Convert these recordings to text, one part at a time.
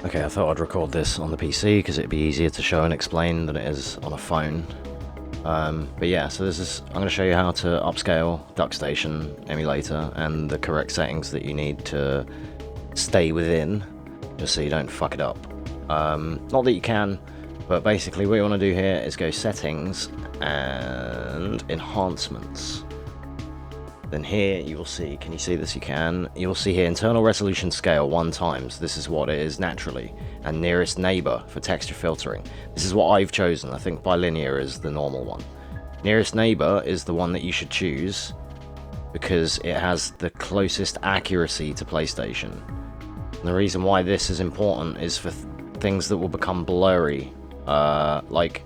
Okay, I thought I'd record this on the PC because it'd be easier to show and explain than it is on a phone. But yeah, so I'm going to show you how to upscale Duckstation emulator and the correct settings that you need to stay within, just so you don't fuck it up. Not that you can, but basically what you want to do here is go settings and enhancements. Then here you will see, can you see this? You can. You'll see here internal resolution scale 1 times. This is what it is naturally. And nearest neighbor for texture filtering. This is what I've chosen. I think bilinear is the normal one. Nearest neighbor is the one that you should choose because it has the closest accuracy to PlayStation. And the reason why this is important is for things that will become blurry, like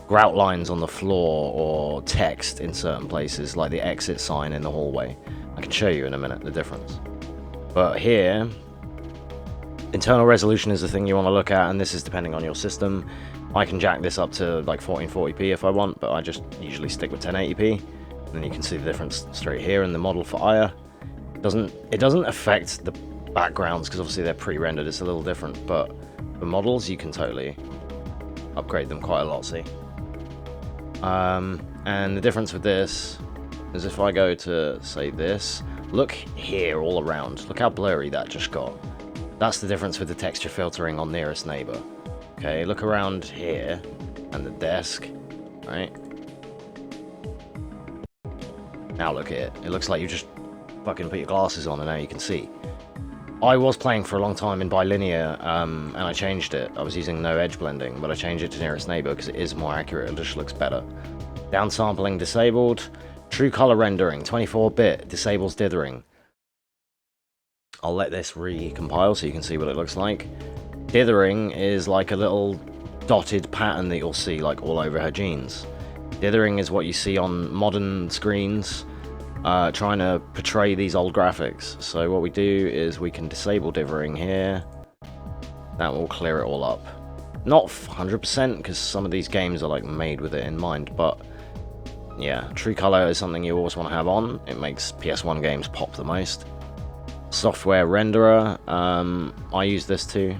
grout lines on the floor or text in certain places, like the exit sign in the hallway. I can show you in a minute the difference. But here, internal resolution is the thing you want to look at, and this is depending on your system. I can jack this up to like 1440p if I want, but I just usually stick with 1080p. And then you can see the difference straight here in the model for Aya. It doesn't affect the backgrounds because obviously they're pre-rendered. It's a little different, but the models you can totally upgrade them quite a lot. See. And the difference with this is if I go to, say, this, look here all around. Look how blurry that just got. That's the difference with the texture filtering on nearest neighbor. Okay, look around here and the desk, right? Now look at it. It looks like you just fucking put your glasses on and now you can see. I was playing for a long time in bilinear, and I changed it. I was using no edge blending, but I changed it to nearest neighbor because it is more accurate. It just looks better. Downsampling disabled. True color rendering, 24-bit, disables dithering. I'll let this recompile so you can see what it looks like. Dithering is like a little dotted pattern that you'll see like all over her jeans. Dithering is what you see on modern screens. Trying to portray these old graphics. So what we do is we can disable dithering here. That will clear it all up. Not 100% because some of these games are like made with it in mind, but yeah, true color is something you always want to have on. It makes PS1 games pop the most. Software renderer, I use this too.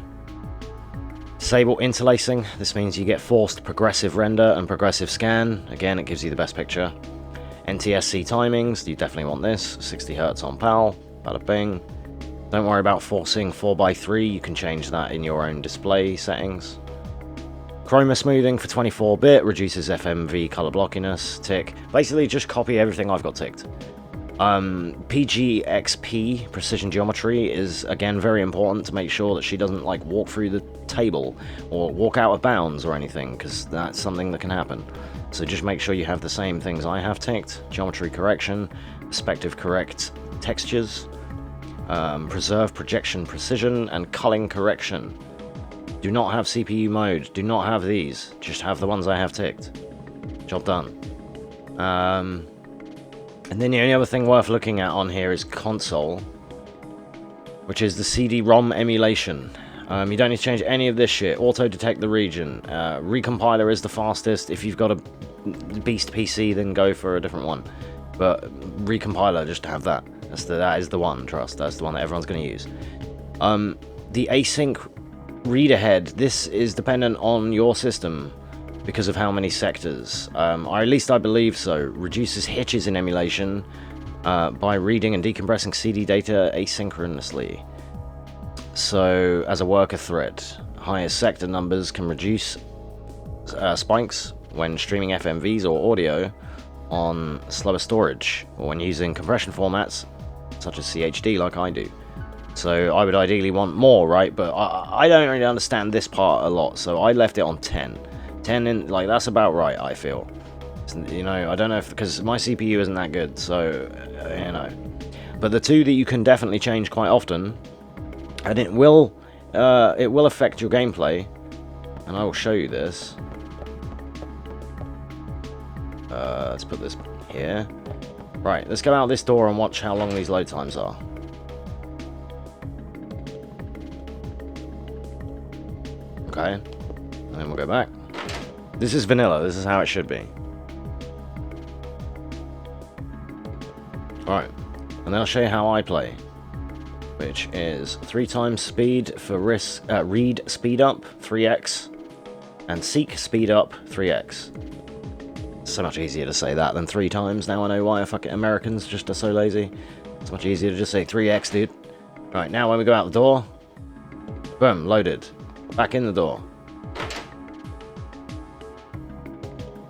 Disable interlacing. This means you get forced progressive render and progressive scan. Again, it gives you the best picture. NTSC timings, you definitely want this, 60 Hz on PAL, bada bing. Don't worry about forcing 4:3, you can change that in your own display settings. Chroma smoothing for 24-bit, reduces FMV color blockiness, tick. Basically just copy everything I've got ticked. PGXP, precision geometry, is again very important to make sure that she doesn't like walk through the table or walk out of bounds or anything, because that's something that can happen. So just make sure you have the same things I have ticked. Geometry correction, perspective correct textures, preserve projection precision, and culling correction. Do not have CPU mode, do not have these, just have the ones I have ticked. Job done. And then the only other thing worth looking at on here is console, which is the CD-ROM emulation. You don't need to change any of this shit. Auto-detect the region. Recompiler is the fastest. If you've got a beast PC, then go for a different one. But recompiler, just have that. That is the one, trust. That's the one that everyone's going to use. The async read ahead, this is dependent on your system because of how many sectors. Or at least I believe so. Reduces hitches in emulation by reading and decompressing CD data asynchronously. So, as a worker thread, higher sector numbers can reduce spikes when streaming FMVs or audio on slower storage, or when using compression formats, such as CHD like I do. So I would ideally want more, right? But I don't really understand this part a lot, so I left it on 10. 10, in, like, that's about right, I feel. You know, I don't know if, because my CPU isn't that good, so, you know. But the two that you can definitely change quite often, and it will affect your gameplay, and I will show you this. Let's put this here. Right, let's go out this door and watch how long these load times are. Okay, and then we'll go back. This is vanilla, this is how it should be. Alright, and then I'll show you how I play. which is 3 times speed for read speed up 3x and seek speed up 3x. So much easier to say that than 3 times. Now I know why fucking Americans just are so lazy. It's much easier to just say 3x, dude. Right, now when we go out the door, boom, loaded. Back in the door.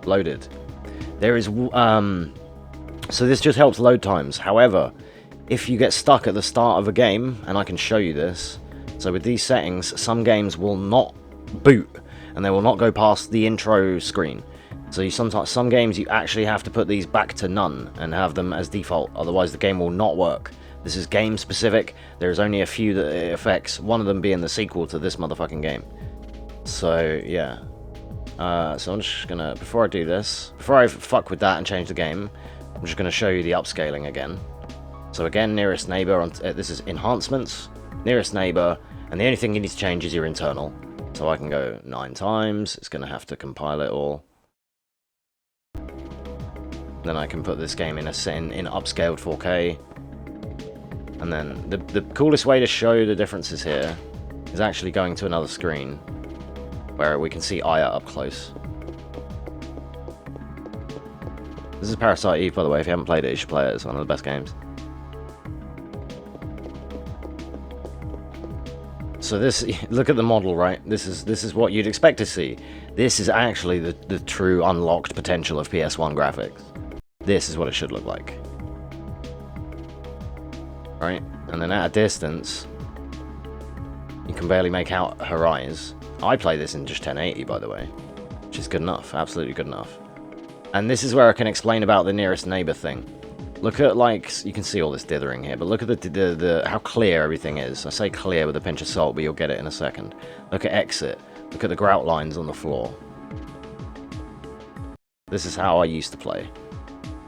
Loaded. There is, so this just helps load times. However, if you get stuck at the start of a game, and I can show you this, so with these settings, some games will not boot, and they will not go past the intro screen. So sometimes some games you actually have to put these back to none and have them as default, otherwise the game will not work. This is game specific. There's only a few that it affects, one of them being the sequel to this motherfucking game. So yeah. So I'm just gonna, before I do this, before I fuck with that and change the game, I'm just gonna show you the upscaling again. So again, nearest neighbor, this is enhancements, nearest neighbor, and the only thing you need to change is your internal. So I can go 9 times, it's gonna have to compile it all. Then I can put this game in upscaled 4K. And then the coolest way to show the differences here is actually going to another screen where we can see Aya up close. This is Parasite Eve, by the way. If you haven't played it, you should play it. It's one of the best games. So this, look at the model, right? This is what you'd expect to see. This is actually the true unlocked potential of PS1 graphics. This is what it should look like. Right? And then at a distance, you can barely make out her eyes. I play this in just 1080, by the way, which is good enough, absolutely good enough. And this is where I can explain about the nearest neighbor thing. Look at, like, you can see all this dithering here, but look at the how clear everything is. I say clear with a pinch of salt, but you'll get it in a second. Look at exit. Look at the grout lines on the floor. This is how I used to play.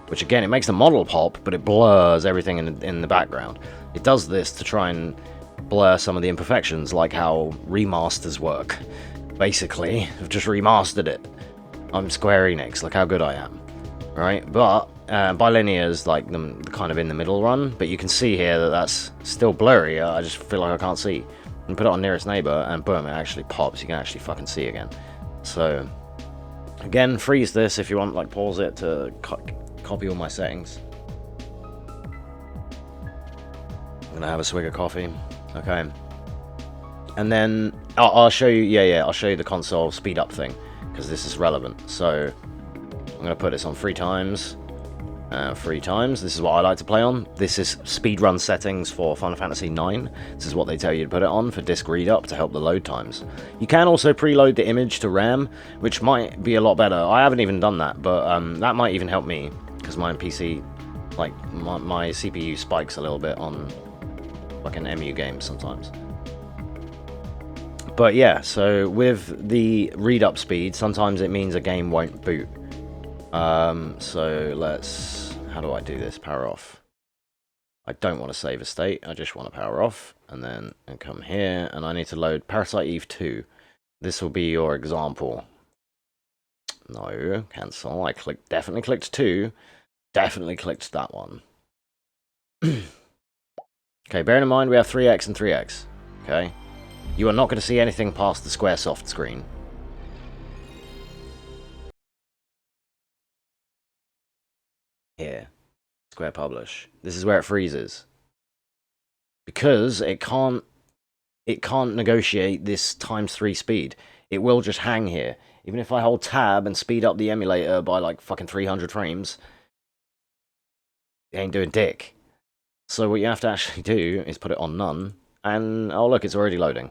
Which again, it makes the model pop, but it blurs everything in the background. It does this to try and blur some of the imperfections, like how remasters work. Basically, I've just remastered it. I'm Square Enix, look how good I am. Right, but bilinear's like the kind of in the middle run, but you can see here that that's still blurry. I just feel like I can't see. And put it on nearest neighbor, and boom, it actually pops. You can actually fucking see again. So, again, freeze this if you want, like pause it to copy all my settings. I'm gonna have a swig of coffee. Okay. And then I'll show you, I'll show you the console speed up thing, because this is relevant. So I'm gonna put this on 3 times. 3 times. This is what I like to play on. This is speedrun settings for Final Fantasy IX. This is what they tell you to put it on for disk read up to help the load times. You can also preload the image to RAM, which might be a lot better. I haven't even done that, but that might even help me, because my PC, like my CPU spikes a little bit on fucking MU games sometimes. But yeah, so with the read up speed, sometimes it means a game won't boot. So let's, how do I do this? Power off. I don't want to save a state, I just want to power off, and then come here, and I need to load Parasite Eve 2. This will be your example. No, cancel. I definitely clicked 2. Definitely clicked that one. Okay, bearing in mind we have 3x and 3x. Okay, you are not going to see anything past the Squaresoft screen. Here, Square Publish. This is where it freezes, because it can't negotiate this ×3 speed. It will just hang here. Even if I hold tab and speed up the emulator by like fucking 300 frames, it ain't doing dick. So what you have to actually do is put it on none, and oh look, it's already loading.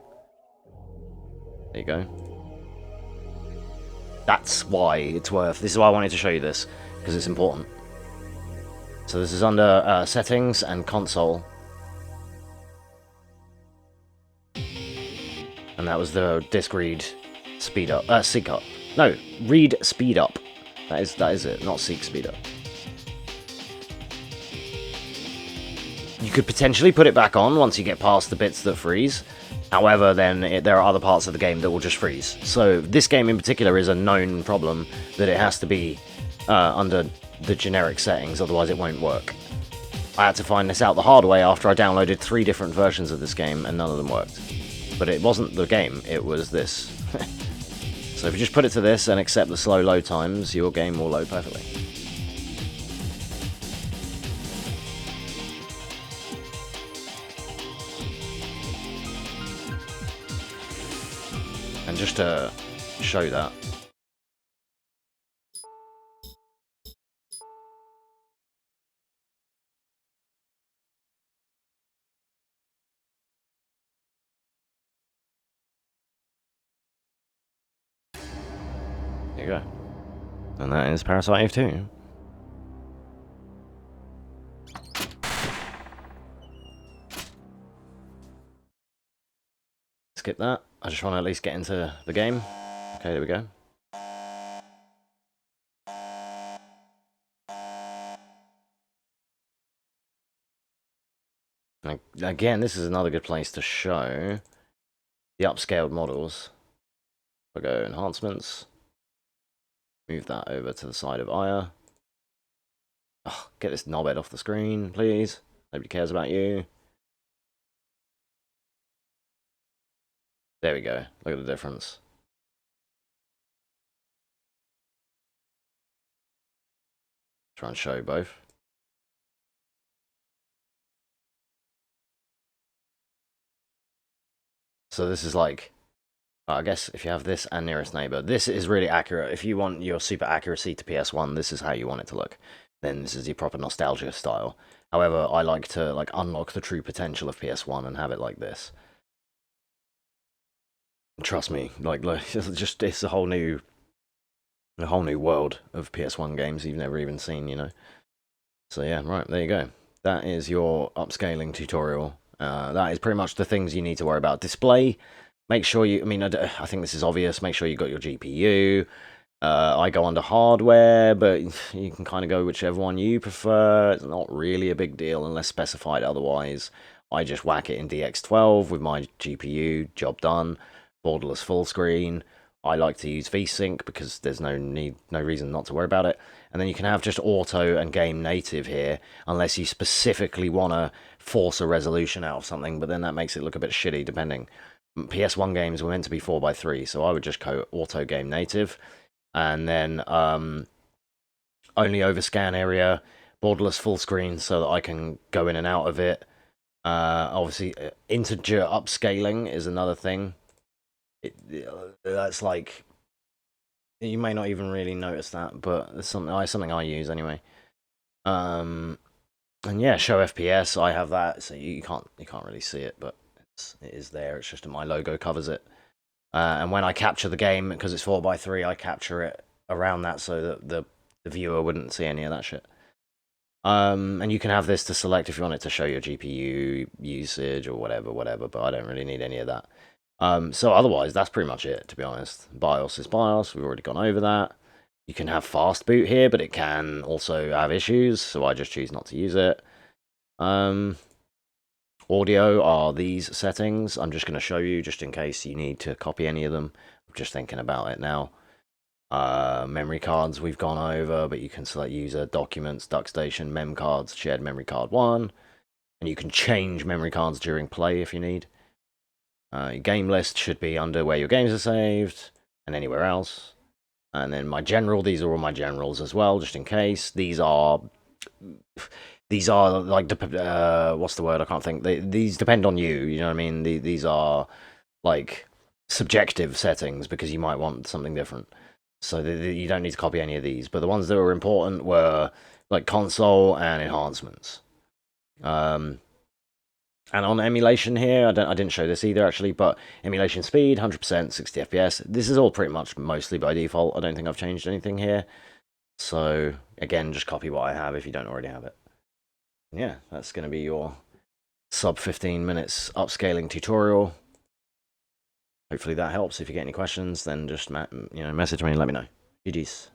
There you go. That's why it's worth. This is why I wanted to show you this, because it's important. So this is under settings and console. And that was the disk read speed up, seek up. No, read speed up. That is it, not seek speed up. You could potentially put it back on once you get past the bits that freeze. However, then there are other parts of the game that will just freeze. So this game in particular is a known problem that it has to be under the generic settings, otherwise it won't work. I had to find this out the hard way after I downloaded 3 different versions of this game and none of them worked. But it wasn't the game, it was this. So if you just put it to this and accept the slow load times, your game will load perfectly. And just to show that, there you go. And that is Parasite Eve 2. Skip that. I just want to at least get into the game. Okay, there we go. And again, this is another good place to show the upscaled models. I'll go enhancements. Move that over to the side of Aya. Oh, get this knobhead off the screen, please. Nobody cares about you. There we go. Look at the difference. Try and show both. So this is like, I guess if you have this and nearest neighbor, this is really accurate. If you want your super accuracy to PS1, this is how you want it to look. Then this is the proper nostalgia style. However, I like to unlock the true potential of PS1 and have it like this. Trust me, it's a whole new world of PS1 games you've never even seen, you know. So yeah, right, there you go. That is your upscaling tutorial. That is pretty much the things you need to worry about. Display, make sure you, I think this is obvious, make sure you got your GPU. I go under hardware, but you can kind of go whichever one you prefer. It's not really a big deal unless specified otherwise. I just whack it in DX12 with my GPU, job done. Borderless full screen. I like to use VSync because there's no reason not to worry about it. And then you can have just auto and game native here, unless you specifically want to force a resolution out of something, but then that makes it look a bit shitty depending. PS1 games were meant to be 4:3, so I would just go auto game native. And then only overscan area, borderless full screen so that I can go in and out of it. Obviously, integer upscaling is another thing. That's like, you may not even really notice that, but it's something I use anyway. And yeah, show FPS. I have that, so you can't really see it, but it is there. It's just my logo covers it. And when I capture the game, because it's 4:3, I capture it around that so that the viewer wouldn't see any of that shit. And you can have this to select if you want it to show your GPU usage or whatever, but I don't really need any of that. So otherwise, that's pretty much it, to be honest. BIOS is BIOS. We've already gone over that. You can have fast boot here, but it can also have issues, so I just choose not to use it. Audio are these settings. I'm just going to show you just in case you need to copy any of them. I'm just thinking about it now. Memory cards we've gone over, but you can select user, documents, Duckstation, mem cards, shared memory card 1. And you can change memory cards during play if you need. Your game list should be under where your games are saved and anywhere else. And then my general, these are all my generals as well, just in case. These are like, what's the word? I can't think. These depend on you, you know what I mean? These are like subjective settings because you might want something different. So you don't need to copy any of these. But the ones that were important were like console and enhancements. And on emulation here, I didn't show this either actually, but emulation speed, 100%, 60 FPS. This is all pretty much mostly by default. I don't think I've changed anything here. So again, just copy what I have if you don't already have it. Yeah, that's going to be your sub 15 minutes upscaling tutorial. Hopefully that helps. If you get any questions, then just message me and let me know. GG's.